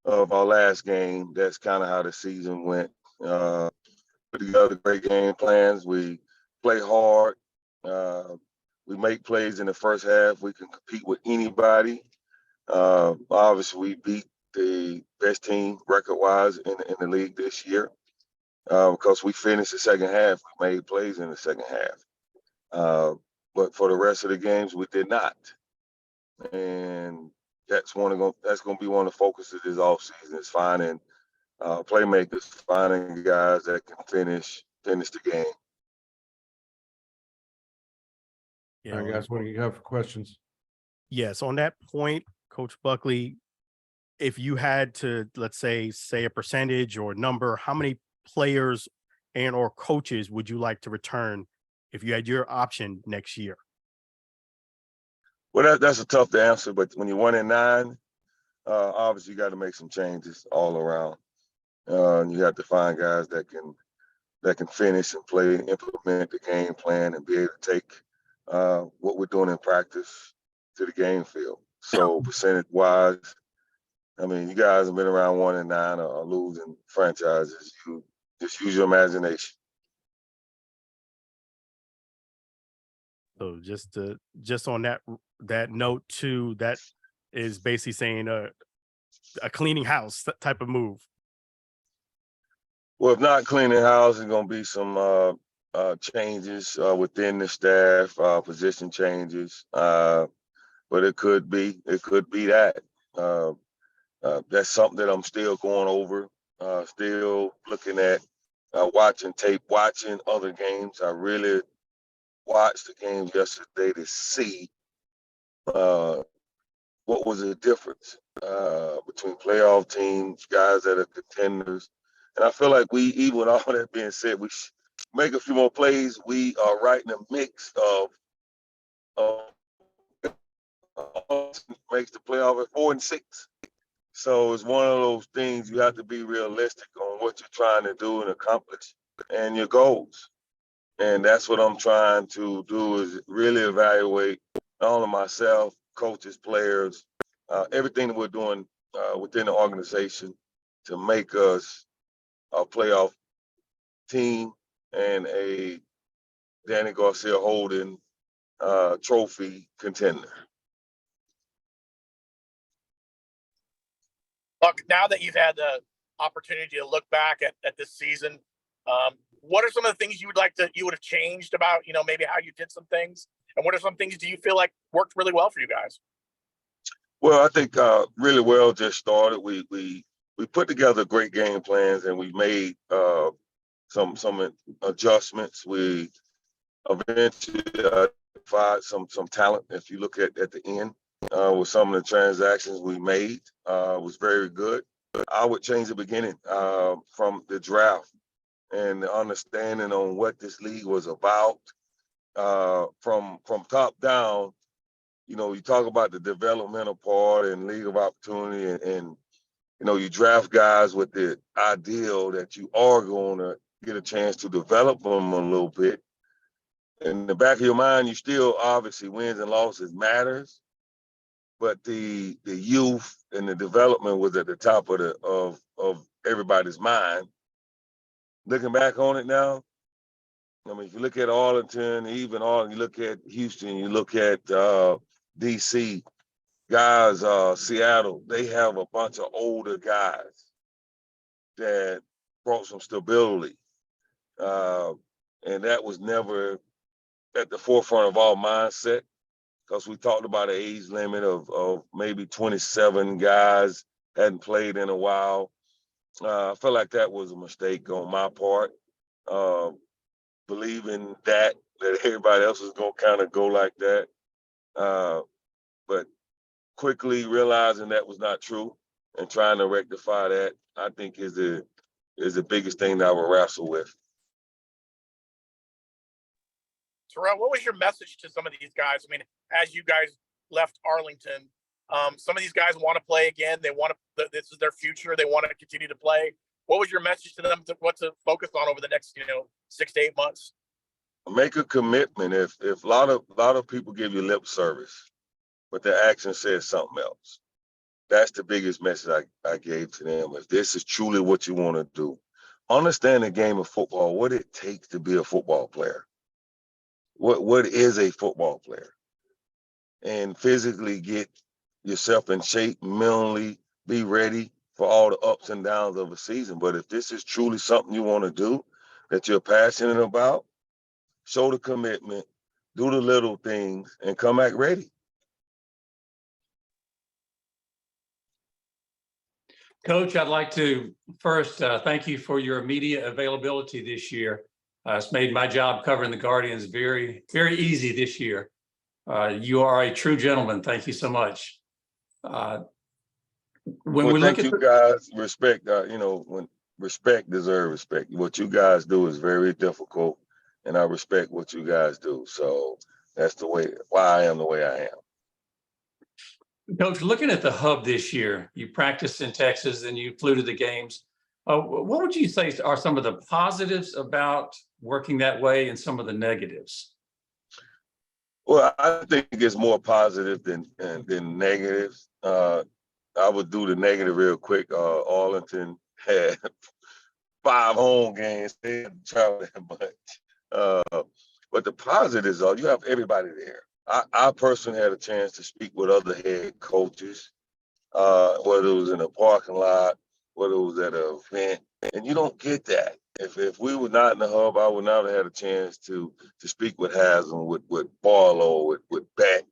of our last game, that's kind of how the season went. Put together great game plans. We play hard. Uh, we make plays in the first half. We can compete with anybody. Obviously, we beat the best team record-wise in the league this year because we finished the second half. We made plays in the second half. Uh, but for the rest of the games, we did not. And that's going to be one of the focuses this offseason is finding playmakers, finding guys that can finish the game. All right, guys, what do you have for questions? Yes, on that point, Coach Buckley, if you had to, let's say a percentage or number, how many players and or coaches would you like to return if you had your option next year? Well, that's a tough to answer, but when you're 1-9, obviously you got to make some changes all around. You have to find guys that can finish and play, implement the game plan, and be able to take what we're doing in practice to the game field. So percentage-wise, I mean, you guys have been around 1-9 or losing franchises. You just use your imagination. So just on that note too, that is basically saying a cleaning house type of move. Well, if not cleaning house, there's going to be some changes within the staff, position changes. But it could be that. That's something that I'm still going over, still looking at, watching tape, watching other games. I really watched the games yesterday to see what was the difference between playoff teams, guys that are contenders. And I feel like even with all that being said, we make a few more plays. We are right in the mix of makes the playoff at 4-6. So it's one of those things you have to be realistic on what you're trying to do and accomplish and your goals. And that's what I'm trying to do is really evaluate not only myself, coaches, players, everything that we're doing within the organization to make us a playoff team and a Danny Garcia Holden trophy contender. Look, now that you've had the opportunity to look back at this season, what are some of the things you would have changed about, maybe how you did some things? And what are some things do you feel like worked really well for you guys? Well, I think really well just started. We put together great game plans and we made some adjustments. We eventually identified some talent. If you look at the end with some of the transactions we made, was very good. I would change the beginning from the draft and the understanding on what this league was about from top down. You talk about the developmental part and league of opportunity and you draft guys with the ideal that you are going to get a chance to develop them a little bit. In the back of your mind, you still obviously wins and losses matters, but the youth and the development was at the top of everybody's mind. Looking back on it now, I mean, if you look at Arlington, you look at Houston, you look at DC, guys, Seattle, they have a bunch of older guys that brought some stability. And that was never at the forefront of our mindset because we talked about an age limit of maybe 27 guys, hadn't played in a while. I felt like that was a mistake on my part, believing that everybody else was going to kind of go like that. But quickly realizing that was not true and trying to rectify that, I think is the biggest thing that I would wrestle with. Terrell, what was your message to some of these guys? I mean, as you guys left Arlington, some of these guys want to play again. They want to. This is their future. They want to continue to play. What was your message to them? What to focus on over the next, 6 to 8 months? Make a commitment. If a lot of people give you lip service, but their action says something else, that's the biggest message I gave to them. If this is truly what you want to do, understand the game of football, what it takes to be a football player. What is a football player? And physically get yourself in shape, mentally be ready for all the ups and downs of a season. But if this is truly something you want to do, that you're passionate about, show the commitment, do the little things, and come back ready. Coach, I'd like to first thank you for your immediate availability this year. It's made my job covering the Guardians very, very easy this year. You are a true gentleman. Thank you so much. When we look at you guys, respect, when respect deserves respect. What you guys do is very difficult, and I respect what you guys do. So that's why I am the way I am. Coach, looking at the hub this year, you practiced in Texas and you flew to the games. What would you say are some of the positives about working that way and some of the negatives? Well, I think it's more positive than negatives. I would do the negative real quick. Arlington had 5 home games. They didn't travel that much. But the positives are you have everybody there. I personally had a chance to speak with other head coaches, whether it was in a parking lot, whether it was at an event, and you don't get that. If we were not in the hub, I would not have had a chance to speak with Haslam, with Barlow, with Beck,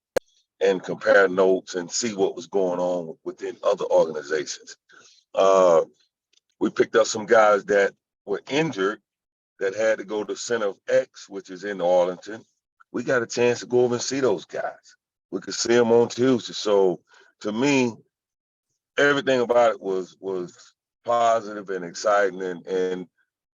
and compare notes and see what was going on within other organizations. We picked up some guys that were injured that had to go to Center of X, which is in Arlington. We got a chance to go over and see those guys. We could see them on Tuesday. So to me, everything about it was positive and exciting, and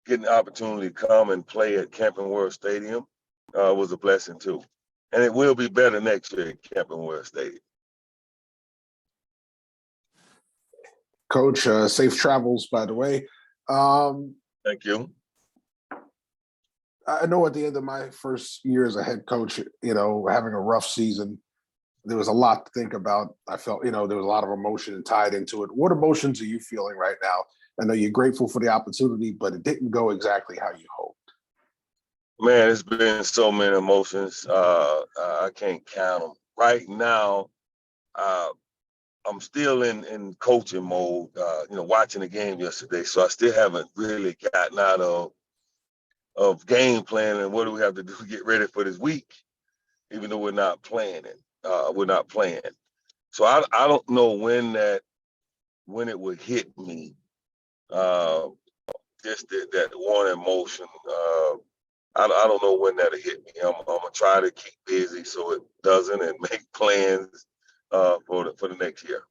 getting the opportunity to come and play at Camping World Stadium was a blessing too. And it will be better next year at Camping World Stadium. Coach, safe travels, by the way. Thank you. I know at the end of my first year as a head coach, having a rough season, there was a lot to think about. I felt, there was a lot of emotion tied into it. What emotions are you feeling right now? I know you're grateful for the opportunity, but it didn't go exactly how you hoped. Man, it's been so many emotions. I can't count them. Right now, I'm still in coaching mode, watching the game yesterday. So I still haven't really gotten out of game plan and what do we have to do to get ready for this week, even though we're not playing it. We're not playing. So I don't know when it would hit me. Just that one emotion. I don't know when that'll hit me. I'm gonna try to keep busy so it doesn't, and make plans for the next year.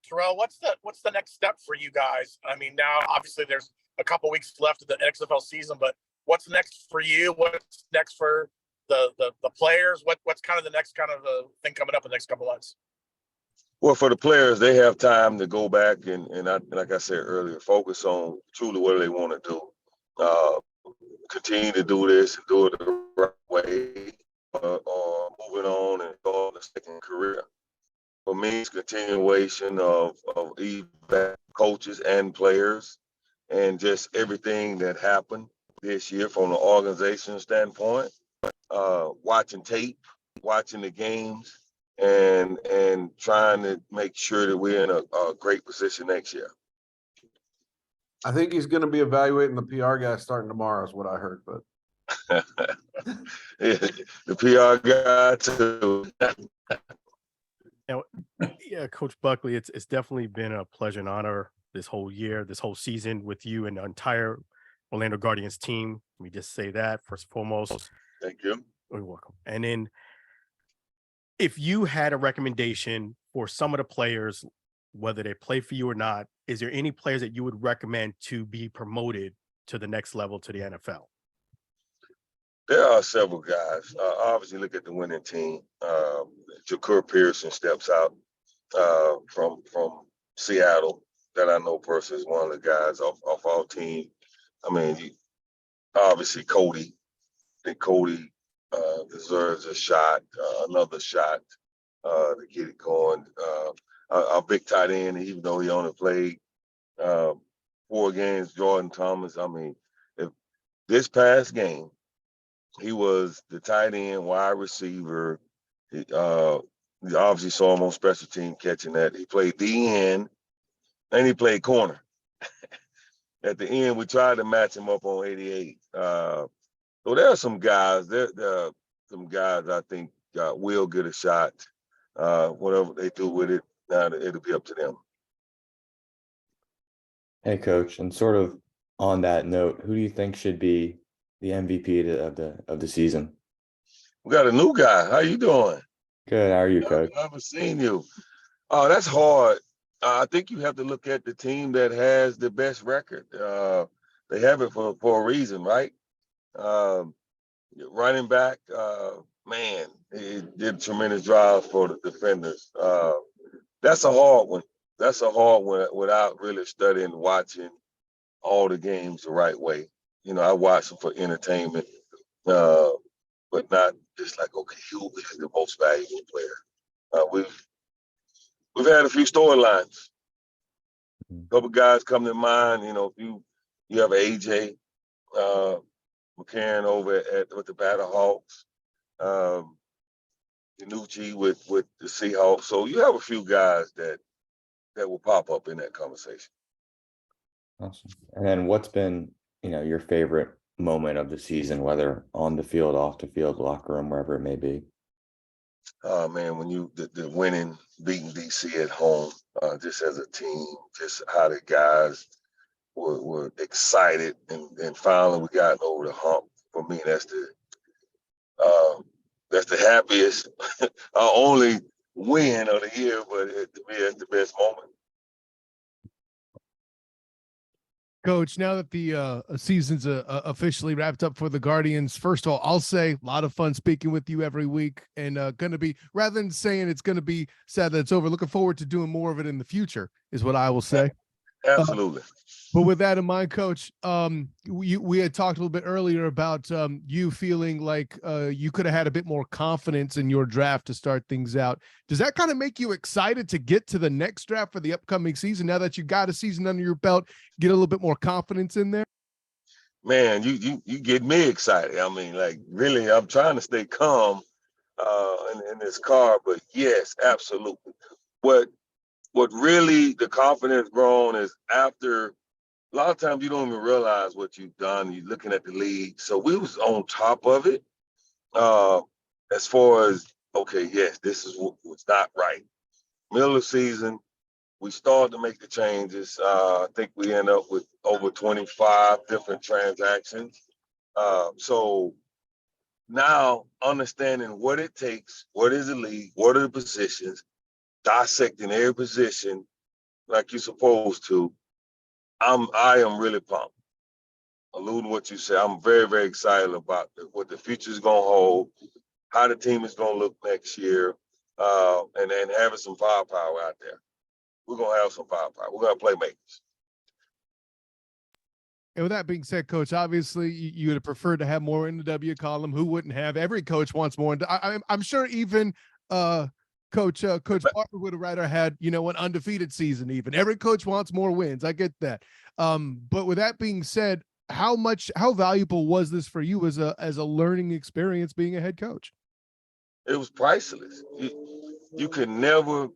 Terrell, what's the next step for you guys? I mean, now obviously there's a couple weeks left of the XFL season, but what's next for you? What's next for the players? What's kind of the next kind of thing coming up in the next couple months? Well, for the players, they have time to go back and like I said earlier, focus on truly what they want to do. Continue to do this and do it the right way, or moving on and starting a second career. For me, it's continuation of coaches and players, and just everything that happened this year from the organization standpoint. Watching tape, watching the games, and trying to make sure that we're in a great position next year. I think he's going to be evaluating the PR guy starting tomorrow, is what I heard. But the PR guy too. Now, yeah, Coach Buckley, it's definitely been a pleasure and honor this whole year, this whole season with you and the entire Orlando Guardians team. Let me just say that first and foremost. Thank you. You're welcome. And then if you had a recommendation for some of the players, whether they play for you or not, is there any players that you would recommend to be promoted to the next level to the NFL? There are several guys. Obviously, look at the winning team. Jakur Pearson steps out from Seattle, that I know personally is one of the guys off our team. I mean, obviously Cody. I think Cody deserves a shot, another shot to get it going. Our big tight end, even though he only played 4 games, Jordan Thomas. I mean, if this past game, he was the tight end, wide receiver. You obviously saw him on special team catching that. He played the end and he played corner. At the end, we tried to match him up on 88. So there are some guys. There are some guys I think will get a shot. Whatever they do with it, now it'll be up to them. Hey, Coach, and sort of on that note, who do you think should be the MVP of the season? We got a new guy. How you doing? Good. How are you, Coach? I haven't seen you. Oh, that's hard. I think you have to look at the team that has the best record. They have it for a reason, right? Running back, man, he did a tremendous job for the defenders. That's a hard one. That's a hard one without really studying, watching all the games the right way. You know, I watch them for entertainment, but not just like, okay, who is the most valuable player? We've had a few storylines. A couple guys come to mind. You know, you have AJ McCarron over with the Battlehawks, Danucci with the Seahawks. So you have a few guys that will pop up in that conversation. Awesome. And then what's been, your favorite moment of the season, whether on the field, off the field, locker room, wherever it may be? Man, when the winning, beating DC at home, just as a team, just how the guys were excited, and finally we got over the hump. For me, that's the happiest, our only win of the year, but to me, it's the best moment. Coach, now that the season's officially wrapped up for the Guardians, first of all, I'll say a lot of fun speaking with you every week, and going to be, rather than saying it's going to be sad that it's over, looking forward to doing more of it in the future is what I will say. Absolutely. But with that in mind, Coach, we had talked a little bit earlier about you feeling like you could have had a bit more confidence in your draft to start things out. Does that kind of make you excited to get to the next draft for the upcoming season now that you got a season under your belt, get a little bit more confidence in there? Man, you get me excited. I mean, like, really, I'm trying to stay calm in this car, but yes, absolutely. What really the confidence grown is after. A lot of times you don't even realize what you've done. You're looking at the league. So we was on top of it as far as, okay, yes, this is what was not right. Middle of the season, we started to make the changes. I think we end up with over 25 different transactions. So now understanding what it takes, what is the league, what are the positions, dissecting every position like you're supposed to, I am really pumped. Alluding to what you said, I'm very, very excited about what the future is going to hold, how the team is going to look next year, and then having some firepower out there. We're going to have some firepower. We're going to have playmakers. And with that being said, Coach, obviously you would have preferred to have more in the W column. Who wouldn't have? Every coach wants more. I'm sure even Coach Parker would have rather had, an undefeated season. Even every coach wants more wins. I get that. But with that being said, how valuable was this for you as a learning experience being a head coach? It was priceless. You can never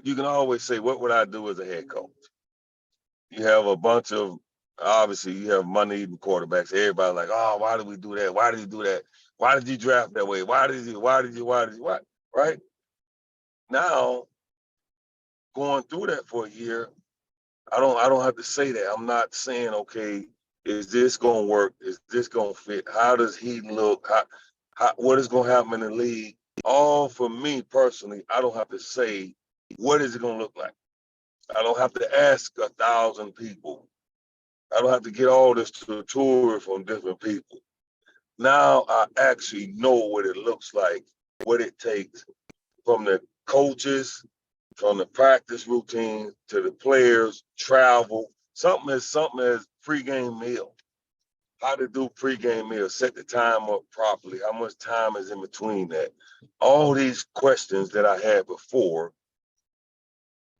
you can always say, what would I do as a head coach? You have a bunch of, obviously you have money-eating quarterbacks. Everybody like, oh, why did we do that? Why did you do that? Why did you draft that way? Why? Right? Now, going through that for a year, I don't have to say that. I'm not saying, okay, is this going to work? Is this going to fit? How does he look? What is going to happen in the league? All for me personally, I don't have to say, what is it going to look like? I don't have to ask 1,000 people. I don't have to get all this tour from different people. Now I actually know what it looks like, what it takes from the coaches, from the practice routine to the players, travel, something as pregame meal. how to do pregame meals, set the time up properly, how much time is in between that. All these questions that I had before,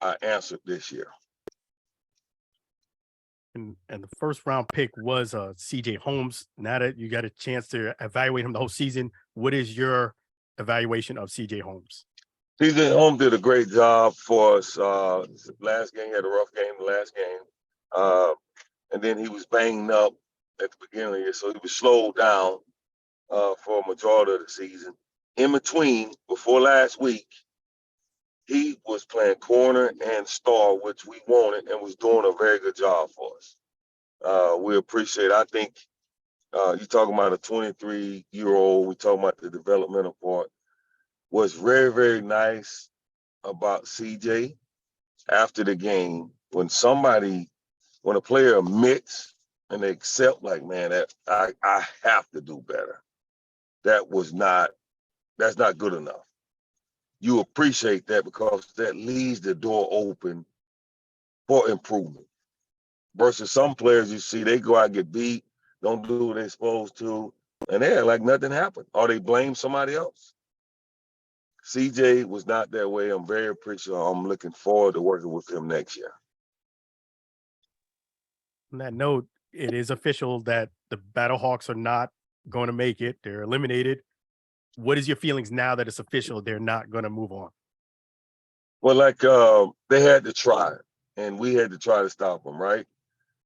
I answered this year. And the first round pick was CJ Holmes. Now that you got a chance to evaluate him the whole season, what is your evaluation of CJ Holmes? CJ Holmes did a great job for us. Last game, he had a rough game the last game. And then he was banged up at the beginning of the year, so he was slowed down for a majority of the season. In between, before last week, he was playing corner and star, which we wanted, and was doing a very good job for us. We appreciate it. I think you're talking about a 23-year-old. We're talking about the developmental part. What's very, very nice about CJ after the game, when a player admits and they accept, like, man, that I have to do better. That's not good enough. You appreciate that because that leaves the door open for improvement. Versus some players you see, they go out and get beat, don't do what they're supposed to, and they act like nothing happened, or they blame somebody else. CJ was not that way. I'm very appreciative. I'm looking forward to working with him next year. On that note, it is official that the Battlehawks are not going to make it. They're eliminated. What is your feelings now that it's official they're not going to move on? Well, they had to try, and we had to try to stop them, right?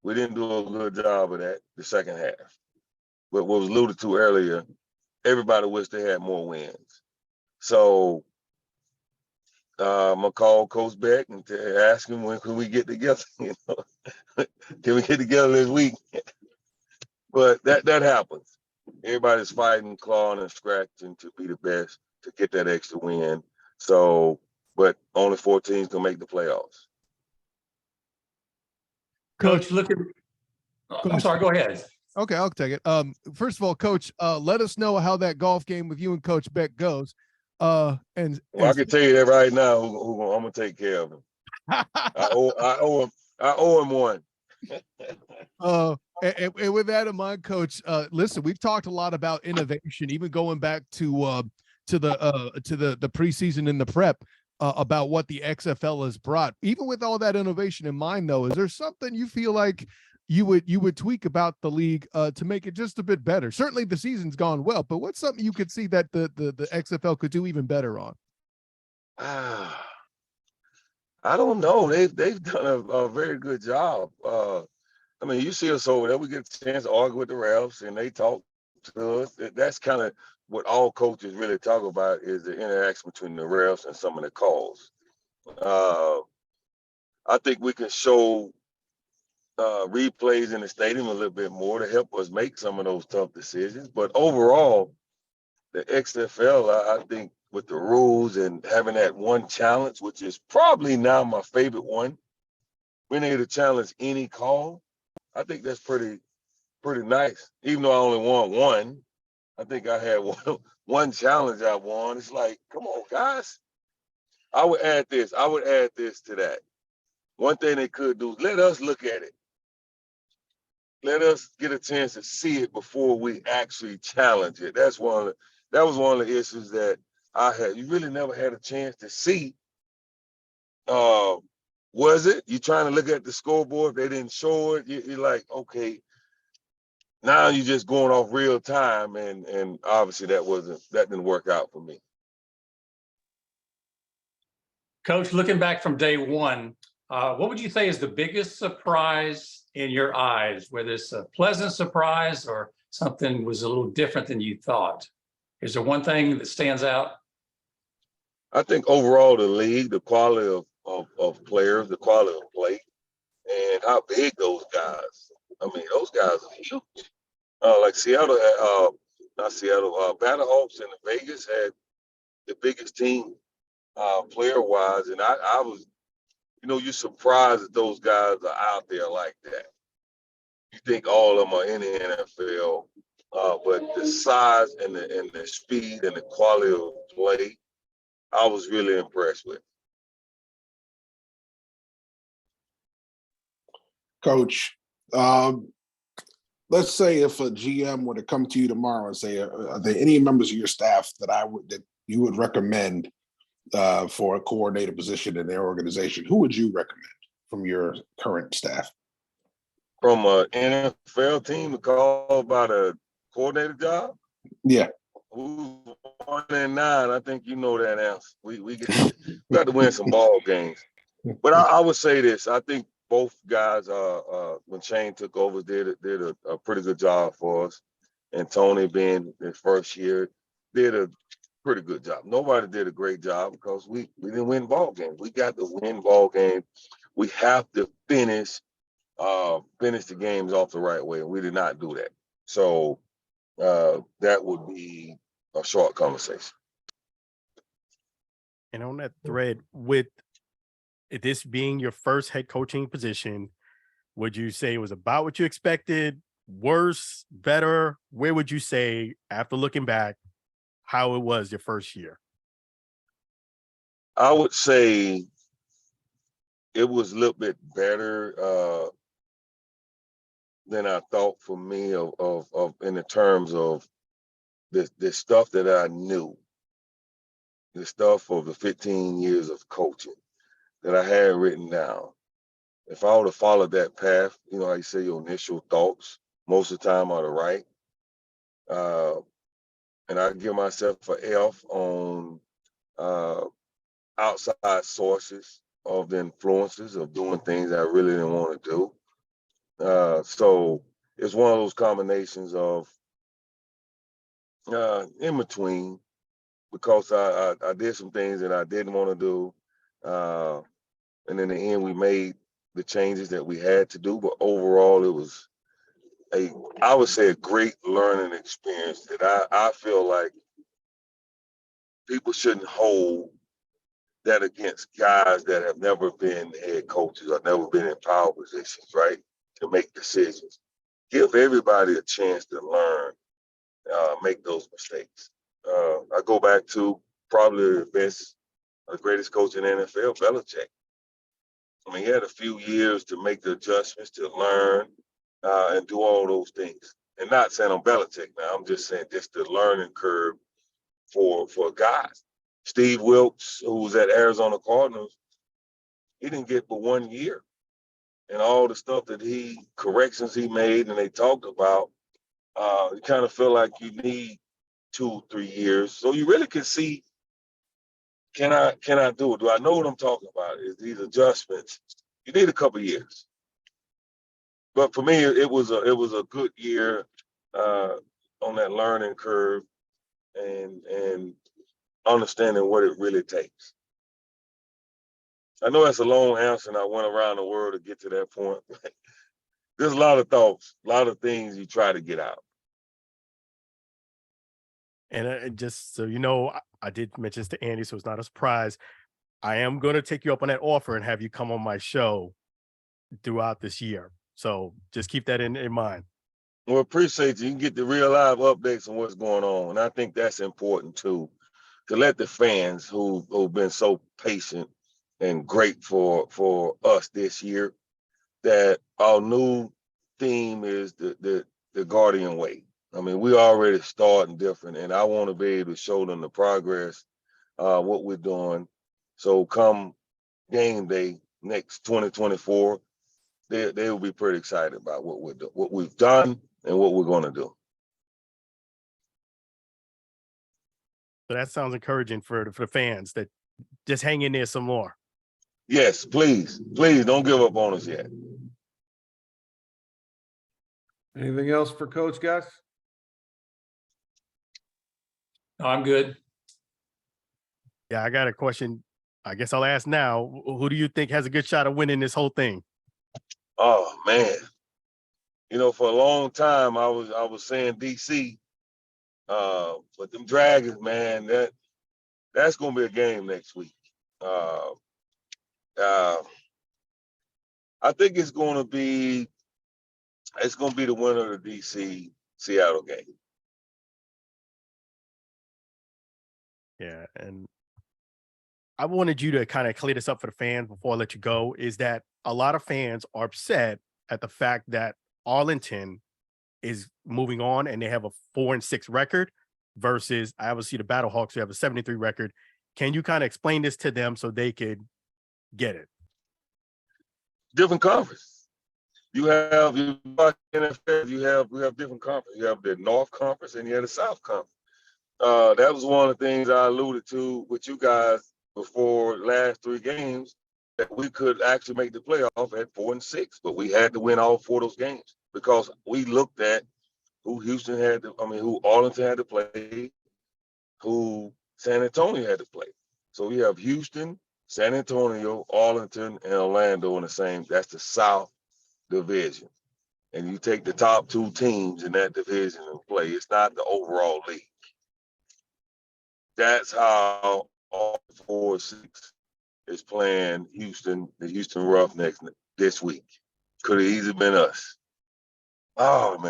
We didn't do a good job of that the second half. But what was alluded to earlier, everybody wished they had more wins. So I'm going to call Coach Beck and ask him when can we get together. Can we get together this week? But that happens. Everybody's fighting, clawing, and scratching to be the best to get that extra win. So, but only 4 teams can make the playoffs. Coach, I'm sorry, go ahead. Okay, I'll take it. First of all, Coach, let us know how that golf game with you and Coach Beck goes. I can tell you that right now. I'm gonna take care of him. I owe him one. And with that in mind, Coach, listen, we've talked a lot about innovation, even going back to the preseason and the prep about what the XFL has brought. Even with all that innovation in mind, though, is there something you feel like you would tweak about the league to make it just a bit better? Certainly, the season's gone well, but what's something you could see that the XFL could do even better on? I don't know. They've done a very good job. I mean, you see us over there. We get a chance to argue with the refs, and they talk to us. That's kind of what all coaches really talk about is the interaction between the refs and some of the calls. I think we can show replays in the stadium a little bit more to help us make some of those tough decisions. But overall, the XFL, I think with the rules and having that one challenge, which is probably now my favorite one, being able to challenge any call, I think that's pretty nice. Even though I only won one, I think I had one challenge I won. It's like, come on, guys. I would add this to that. One thing they could do, let us look at it. Let us get a chance to see it before we actually challenge it. That was one of the issues that I had. You really never had a chance to see. Was it? You trying to look at the scoreboard? If they didn't show it, you're like, okay. Now you're just going off real time, and obviously that didn't work out for me. Coach, looking back from day one, what would you say is the biggest surprise in your eyes, whether it's a pleasant surprise or something was a little different than you thought? Is there one thing that stands out? I think overall the league, the quality of players, the quality of play, and how big those guys. I mean, those guys are huge. Like Seattle had, not Seattle, Battlehawks in Vegas had the biggest team player-wise, and I was, you're surprised that those guys are out there like that. You think all of them are in the NFL, but the size and the speed and the quality of play, I was really impressed with. Coach, let's say if a GM were to come to you tomorrow and say, are there any members of your staff that you would recommend for a coordinator position in their organization? Who would you recommend from your current staff? From an NFL team to call about a coordinator job? Yeah. Who's 1-9? I think you know that answer. We got to win some ball games. But I would say this. I think both guys, when Shane took over, did a pretty good job for us. And Tony, being his first year, did a pretty good job. Nobody did a great job because we didn't win ball games. We got to win ball games. We have to finish the games off the right way. We did not do that. So that would be a short conversation. And on that thread, with this being your first head coaching position, would you say it was about what you expected, worse, better? Where would you say, after looking back, how it was your first year? I would say it was a little bit better than I thought for me of in the terms of the stuff that I knew, the stuff of the 15 years of coaching that I had written down. If I would have followed that path, you know how you say your initial thoughts most of the time are the right. And I give myself an F on outside sources of the influences of doing things I really didn't want to do. So it's one of those combinations of in between, because I did some things that I didn't want to do. And in the end, we made the changes that we had to do. But overall, it was I would say a great learning experience that I feel like people shouldn't hold that against guys that have never been head coaches or never been in power positions, right? To make decisions. Give everybody a chance to learn, make those mistakes. I go back to probably the greatest coach in the NFL, Belichick. I mean, he had a few years to make the adjustments, to learn, and do all those things. And not saying I'm Belichick now, I'm just saying just the learning curve for guys. Steve Wilkes, who was at Arizona Cardinals, he didn't get but 1 year. And all the stuff that corrections he made and they talked about, you kind of feel like you need 2-3 years. So you really can see, can I do it? Do I know what I'm talking about? Is these adjustments? You need a couple of years. But for me, it was a good year on that learning curve and understanding what it really takes. I know that's a long answer, and I went around the world to get to that point. There's a lot of thoughts, a lot of things you try to get out. And just so you know, I did mention this to Andy, so it's not a surprise. I am going to take you up on that offer and have you come on my show throughout this year. So just keep that in mind. Well, appreciate you. You can get the real live updates on what's going on. And I think that's important too, to let the fans who've been so patient and great for us this year, that our new theme is the Guardian Way. I mean, we already starting different, and I want to be able to show them the progress, what we're doing. So come game day next 2024, they will be pretty excited about what we've done and what we're going to do. So that sounds encouraging for the fans, that just hang in there some more. Yes, please don't give up on us yet. Anything else for Coach, guys? No, I'm good. Yeah, I got a question. I guess I'll ask now. Who do you think has a good shot of winning this whole thing? Oh man, you know, for a long time I was saying DC, but them Dragons, man, that's gonna be a game next week. I think it's gonna be the winner of the DC Seattle game. Yeah, and I wanted you to kind of clear this up for the fans before I let you go, is that a lot of fans are upset at the fact that Arlington is moving on and they have a 4-6 record versus obviously the Battlehawks who have a 73 record. Can you kind of explain this to them so they could get it? Different conference. You have NFL. We have different conferences. You have the North Conference and you have the South Conference. That was one of the things I alluded to with you guys before last 3 games, that we could actually make the playoff at 4-6, but we had to win all 4 of those games because we looked at who who Arlington had to play, who San Antonio had to play. So we have Houston, San Antonio, Arlington, and Orlando in the same. That's the South Division. And you take the top 2 teams in that division and play. It's not the overall league. That's how all 4-6 is playing Houston, the Houston Roughnecks this week. Could have easily been us. Oh man.